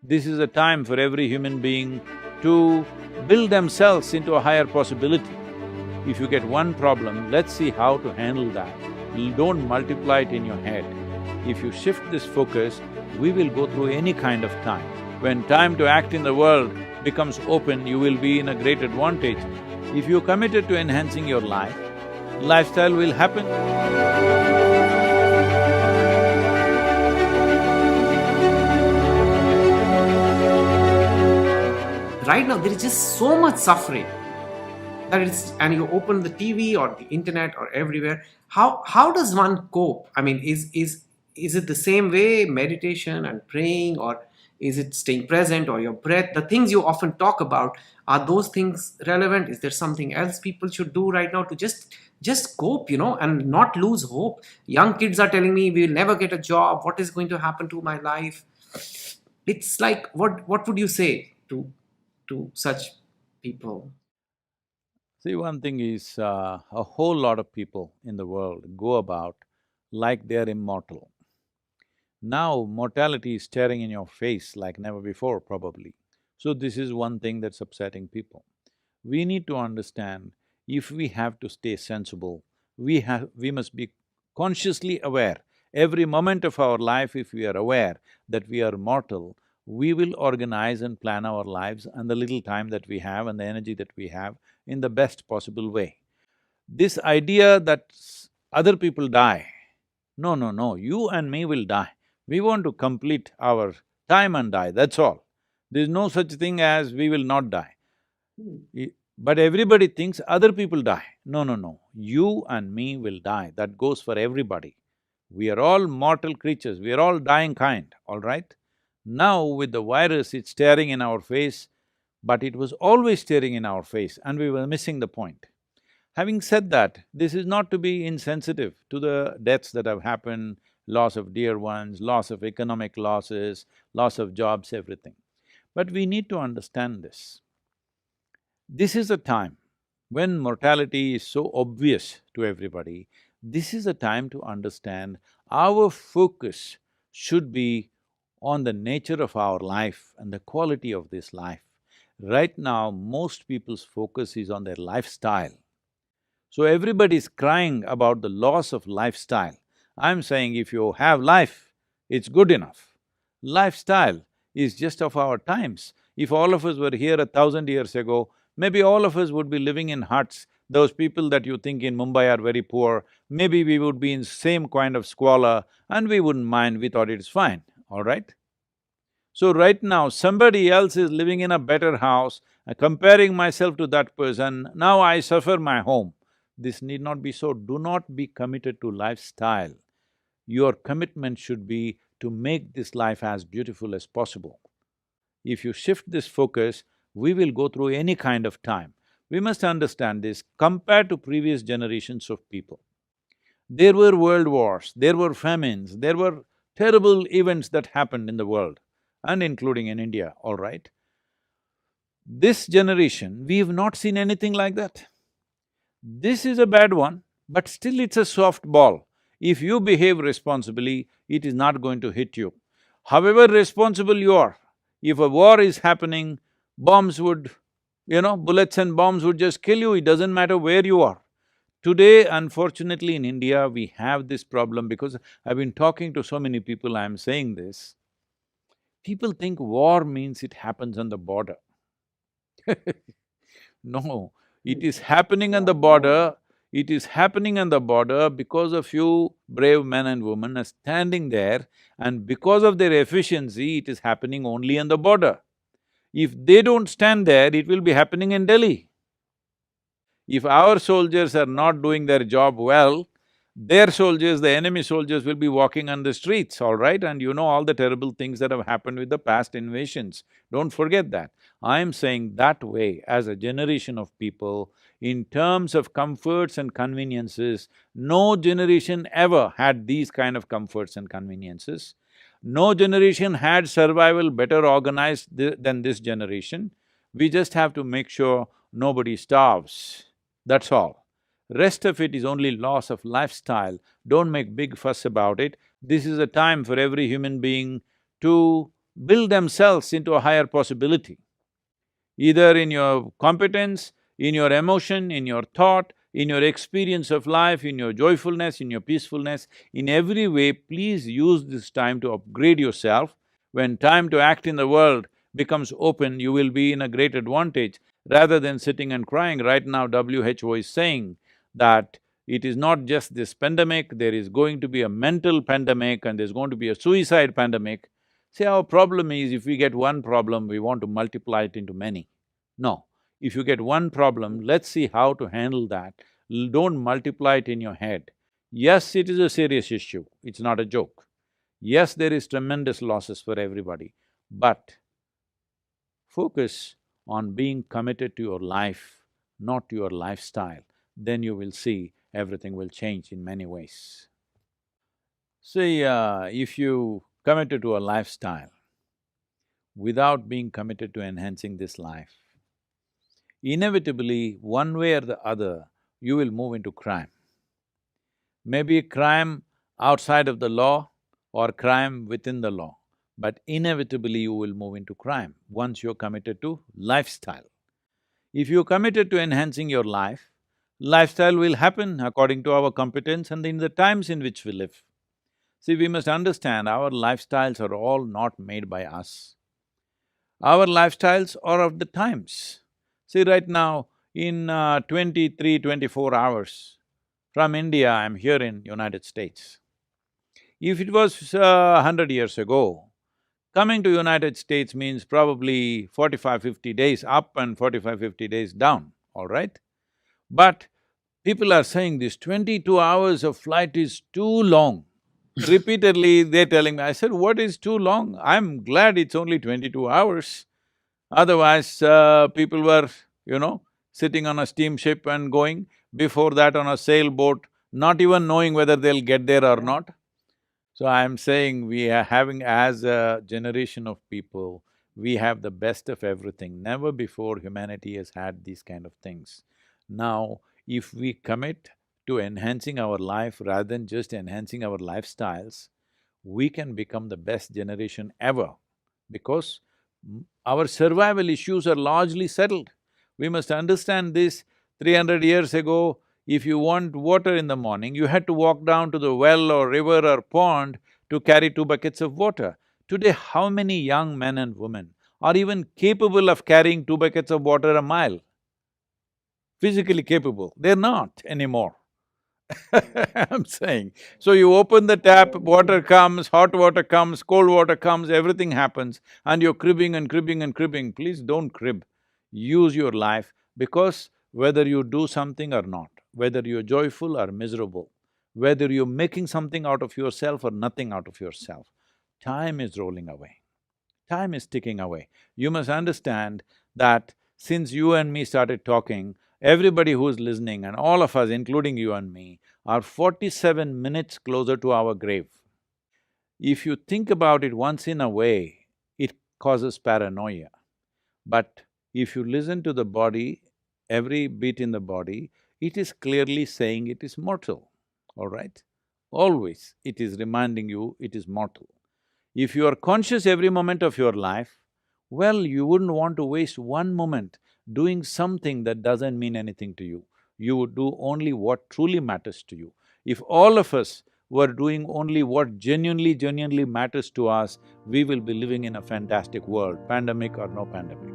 This is a time for every human being to build themselves into a higher possibility. If you get one problem, let's see how to handle that. Don't multiply it in your head. If you shift this focus, we will go through any kind of time. When time to act in the world becomes open, you will be in a great advantage. If you're committed to enhancing your life, lifestyle will happen. Right now there is just so much suffering that it's, and you open the TV or the internet or everywhere. How does one cope? I mean, is it the same way, meditation and praying, or is it staying present, or your breath, the things you often talk about? Are those things relevant? Is there something else people should do right now to just cope, and not lose hope? Young kids are telling me, we will never get a job, what is going to happen to my life? It's like, what would you say to such people? See, one thing is, a whole lot of people in the world go about like they're immortal. Now, mortality is staring in your face like never before, probably. So this is one thing that's upsetting people. We need to understand, if we have to stay sensible, we must be consciously aware. Every moment of our life, if we are aware that we are mortal, we will organize and plan our lives and the little time that we have and the energy that we have in the best possible way. This idea that other people die, no, no, no, you and me will die. We want to complete our time and die, that's all. There's no such thing as we will not die. But everybody thinks other people die. No, no, no, you and me will die, that goes for everybody. We are all mortal creatures, we are all dying kind, all right? Now with the virus, it's staring in our face, but it was always staring in our face and we were missing the point. Having said that, this is not to be insensitive to the deaths that have happened, loss of dear ones, loss of economic losses, loss of jobs, everything. But we need to understand this. This is a time when mortality is so obvious to everybody, this is a time to understand our focus should be on the nature of our life and the quality of this life. Right now, most people's focus is on their lifestyle. So everybody's crying about the loss of lifestyle. I'm saying if you have life, it's good enough. Lifestyle is just of our times. If all of us were here 1,000 years ago, maybe all of us would be living in huts. Those people that you think in Mumbai are very poor, maybe we would be in same kind of squalor and we wouldn't mind, we thought it's fine, all right? So right now, somebody else is living in a better house, comparing myself to that person, now I suffer my home. This need not be so. Do not be committed to lifestyle. Your commitment should be to make this life as beautiful as possible. If you shift this focus, we will go through any kind of time. We must understand this compared to previous generations of people. There were world wars, there were famines, there were terrible events that happened in the world and including in India, all right? This generation, we have not seen anything like that. This is a bad one, but still it's a soft ball. If you behave responsibly, it is not going to hit you. However responsible you are, if a war is happening, bombs would, bullets and bombs would just kill you, it doesn't matter where you are. Today, unfortunately in India, we have this problem because I've been talking to so many people, I'm saying this. People think war means it happens on the border. No, it is happening on the border, it is happening on the border because a few brave men and women are standing there, and because of their efficiency, it is happening only on the border. If they don't stand there, it will be happening in Delhi. If our soldiers are not doing their job well, their soldiers, the enemy soldiers will be walking on the streets, all right? And you know all the terrible things that have happened with the past invasions. Don't forget that. I'm saying that way, as a generation of people, in terms of comforts and conveniences, no generation ever had these kind of comforts and conveniences. No generation had survival better organized than this generation. We just have to make sure nobody starves, that's all. Rest of it is only loss of lifestyle. Don't make big fuss about it. This is a time for every human being to build themselves into a higher possibility, either in your competence, in your emotion, in your thought, in your experience of life, in your joyfulness, in your peacefulness, in every way, please use this time to upgrade yourself. When time to act in the world becomes open, you will be in a great advantage rather than sitting and crying. Right now, WHO is saying that it is not just this pandemic, there is going to be a mental pandemic and there's going to be a suicide pandemic. See, our problem is if we get one problem, we want to multiply it into many. No, if you get one problem, let's see how to handle that. Don't multiply it in your head. Yes, it is a serious issue, it's not a joke. Yes, there is tremendous losses for everybody, but focus on being committed to your life, not to your lifestyle. Then you will see everything will change in many ways. See, if you committed to a lifestyle without being committed to enhancing this life, inevitably, one way or the other, you will move into crime. Maybe crime outside of the law or crime within the law, but inevitably you will move into crime once you're committed to lifestyle. If you're committed to enhancing your life, lifestyle will happen according to our competence and in the times in which we live. See, we must understand our lifestyles are all not made by us. Our lifestyles are of the times. See, right now, in 23, 24 hours from India, I'm here in United States. If it was 100 years ago, coming to United States means probably 45, 50 days up and 45, 50 days down, all right? But people are saying this 22 hours of flight is too long. Repeatedly, they're telling me, I said, what is too long? I'm glad it's only 22 hours. Otherwise, people were, sitting on a steamship and going, before that on a sailboat, not even knowing whether they'll get there or not. So I'm saying we are having, as a generation of people, we have the best of everything. Never before humanity has had these kind of things. Now, if we commit to enhancing our life rather than just enhancing our lifestyles, we can become the best generation ever because our survival issues are largely settled. We must understand this. 300 years ago, if you want water in the morning, you had to walk down to the well or river or pond to carry 2 buckets of water. Today, how many young men and women are even capable of carrying 2 buckets of water a mile? Physically capable, they're not anymore. I'm saying. So you open the tap, water comes, hot water comes, cold water comes, everything happens, and you're cribbing and cribbing and cribbing. Please don't crib. Use your life because whether you do something or not, whether you're joyful or miserable, whether you're making something out of yourself or nothing out of yourself, time is rolling away. Time is ticking away. You must understand that since you and me started talking, everybody who's listening and all of us, including you and me, are 47 minutes closer to our grave. If you think about it once in a way, it causes paranoia. But if you listen to the body, every beat in the body, it is clearly saying it is mortal, all right? Always it is reminding you it is mortal. If you are conscious every moment of your life, well, you wouldn't want to waste one moment doing something that doesn't mean anything to you. You would do only what truly matters to you. If all of us were doing only what genuinely matters to us, we will be living in a fantastic world, pandemic or no pandemic.